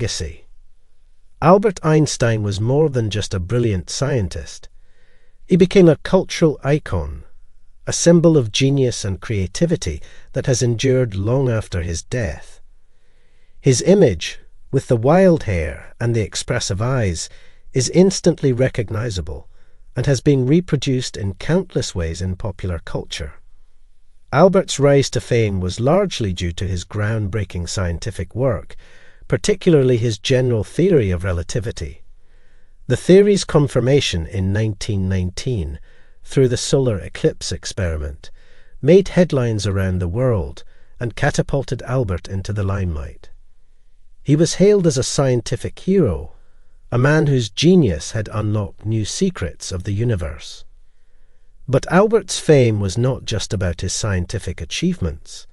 Legacy. Albert Einstein was more than just a brilliant scientist. He became a cultural icon, a symbol of genius and creativity that has endured long after his death. His image, with the wild hair and the expressive eyes, is instantly recognizable and has been reproduced in countless ways in popular culture. Albert's rise to fame was largely due to his groundbreaking scientific work, particularly his general theory of relativity. The theory's confirmation in 1919 through the solar eclipse experiment made headlines around the world and catapulted Albert into the limelight. He was hailed as a scientific hero, a man whose genius had unlocked new secrets of the universe. But Albert's fame was not just about his scientific achievements.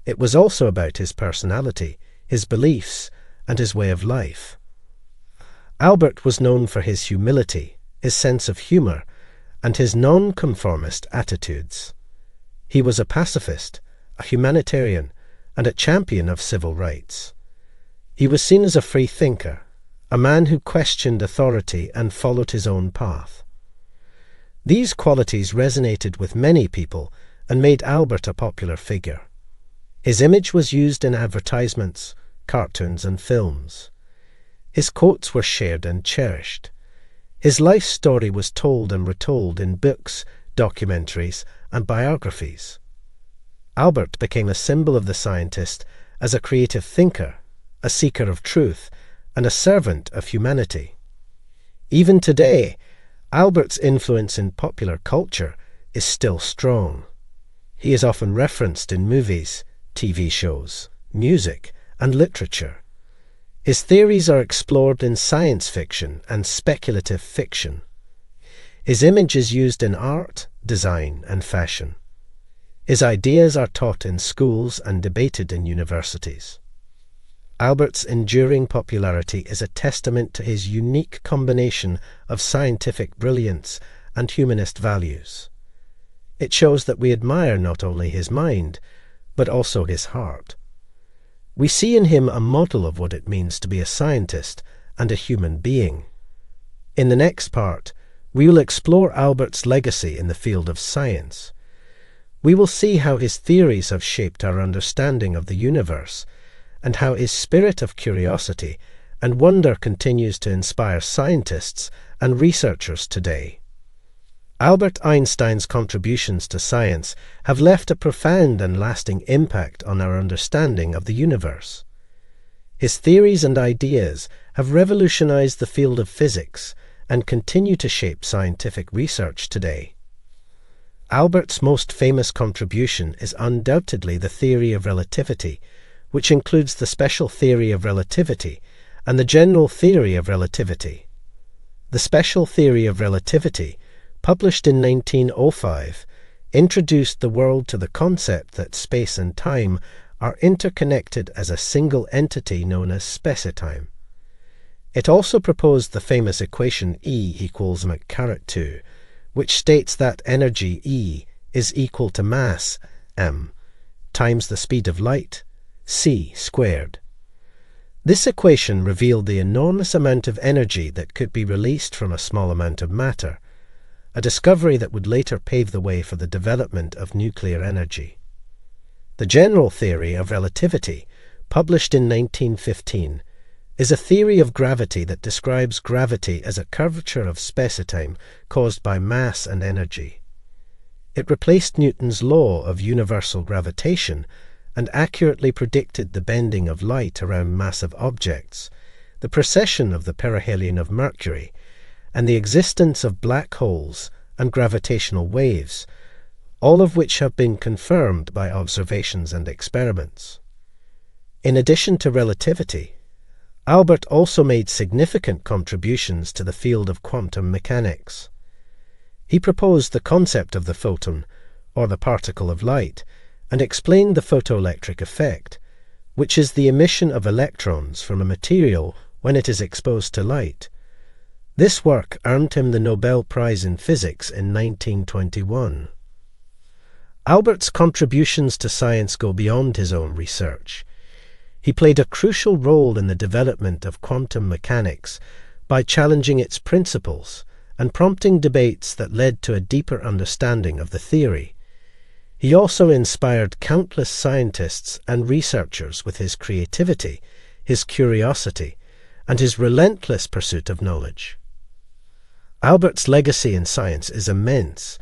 It was also about his personality, his beliefs, and his way of life. Albert was known for his humility, his sense of humor, and his nonconformist attitudes. He was a pacifist, a humanitarian, and a champion of civil rights. He was seen as a free thinker, a man who questioned authority and followed his own path. These qualities resonated with many people and made Albert a popular figure. His image was used in advertisements, cartoons, and films. His quotes were shared and cherished. His life story was told and retold in books, documentaries, and biographies. Albert became a symbol of the scientist as a creative thinker, a seeker of truth, and a servant of humanity. Even today, Albert's influence in popular culture is still strong. He is often referenced in movies, TV shows, music, and literature. His theories are explored in science fiction and speculative fiction. His image is used in art, design, and fashion. His ideas are taught in schools and debated in universities. Albert's enduring popularity is a testament to his unique combination of scientific brilliance and humanist values. It shows that we admire not only his mind, but also his heart. We see in him a model of what it means to be a scientist and a human being. In the next part, we will explore Albert's legacy in the field of science. We will see how his theories have shaped our understanding of the universe, and how his spirit of curiosity and wonder continues to inspire scientists and researchers today. Albert Einstein's contributions to science have left a profound and lasting impact on our understanding of the universe. His theories and ideas have revolutionized the field of physics and continue to shape scientific research today. Albert's most famous contribution is undoubtedly the theory of relativity, which includes the special theory of relativity and the general theory of relativity. The special theory of relativity, published in 1905, introduced the world to the concept that space and time are interconnected as a single entity known as spacetime. It also proposed the famous equation E equals mc², which states that energy E is equal to mass m times the speed of light c squared. This equation revealed the enormous amount of energy that could be released from a small amount of matter, a discovery that would later pave the way for the development of nuclear energy. The general theory of relativity, published in 1915, is a theory of gravity that describes gravity as a curvature of spacetime caused by mass and energy. It replaced Newton's law of universal gravitation and accurately predicted the bending of light around massive objects, the precession of the perihelion of Mercury, and the existence of black holes and gravitational waves, all of which have been confirmed by observations and experiments. In addition to relativity, Albert also made significant contributions to the field of quantum mechanics. He proposed the concept of the photon, or the particle of light, and explained the photoelectric effect, which is the emission of electrons from a material when it is exposed to light. This work earned him the Nobel Prize in Physics in 1921. Albert's contributions to science go beyond his own research. He played a crucial role in the development of quantum mechanics by challenging its principles and prompting debates that led to a deeper understanding of the theory. He also inspired countless scientists and researchers with his creativity, his curiosity, and his relentless pursuit of knowledge. Albert's legacy in science is immense.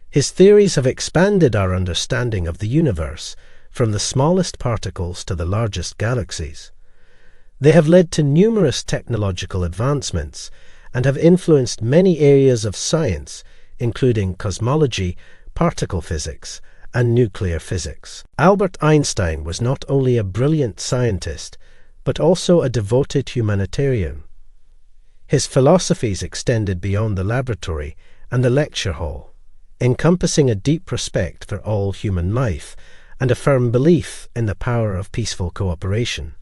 His theories have expanded our understanding of the universe, from the smallest particles to the largest galaxies. They have led to numerous technological advancements and have influenced many areas of science, including cosmology, particle physics, and nuclear physics. Albert Einstein was not only a brilliant scientist, but also a devoted humanitarian. His philosophies extended beyond the laboratory and the lecture hall, encompassing a deep respect for all human life and a firm belief in the power of peaceful cooperation.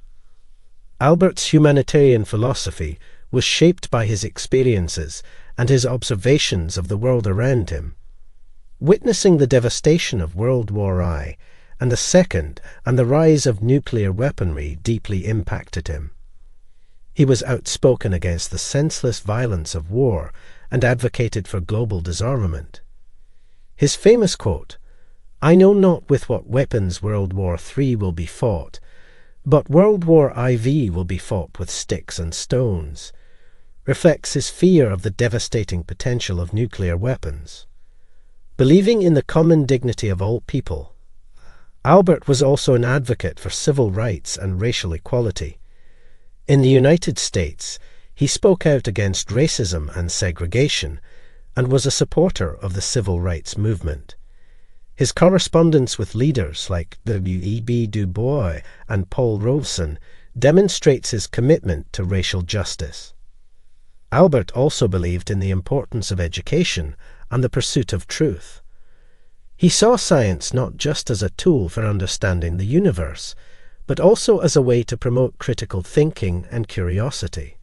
Albert's humanitarian philosophy was shaped by his experiences and his observations of the world around him. Witnessing the devastation of World War I and the Second and the rise of nuclear weaponry deeply impacted him. He was outspoken against the senseless violence of war and advocated for global disarmament. His famous quote, "I know not with what weapons World War III will be fought, but World War IV will be fought with sticks and stones," reflects his fear of the devastating potential of nuclear weapons. Believing in the common dignity of all people, Albert was also an advocate for civil rights and racial equality. In the United States, he spoke out against racism and segregation and was a supporter of the civil rights movement. His correspondence with leaders like W.E.B. Du Bois and Paul Robeson demonstrates his commitment to racial justice. Albert also believed in the importance of education and the pursuit of truth. He saw science not just as a tool for understanding the universe, but also as a way to promote critical thinking and curiosity.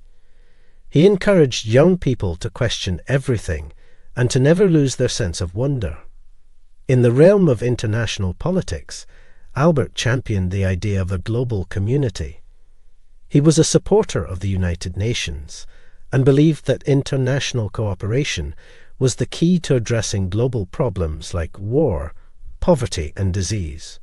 He encouraged young people to question everything and to never lose their sense of wonder. In the realm of international politics, Albert championed the idea of a global community. He was a supporter of the United Nations and believed that international cooperation was the key to addressing global problems like war, poverty, and disease.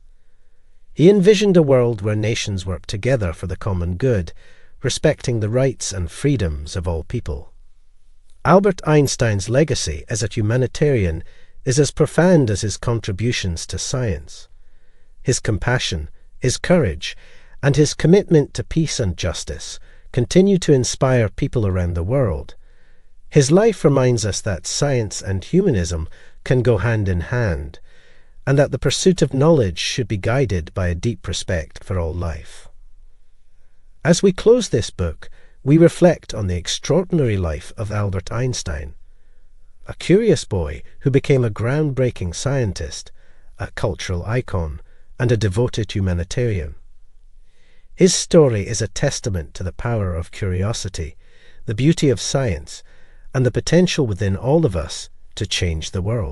He envisioned a world where nations work together for the common good, respecting the rights and freedoms of all people. Albert Einstein's legacy as a humanitarian is as profound as his contributions to science. His compassion, his courage, and his commitment to peace and justice continue to inspire people around the world. His life reminds us that science and humanism can go hand in hand, and that the pursuit of knowledge should be guided by a deep respect for all life. As we close this book, we reflect on the extraordinary life of Albert Einstein, a curious boy who became a groundbreaking scientist, a cultural icon, and a devoted humanitarian. His story is a testament to the power of curiosity, the beauty of science, and the potential within all of us to change the world.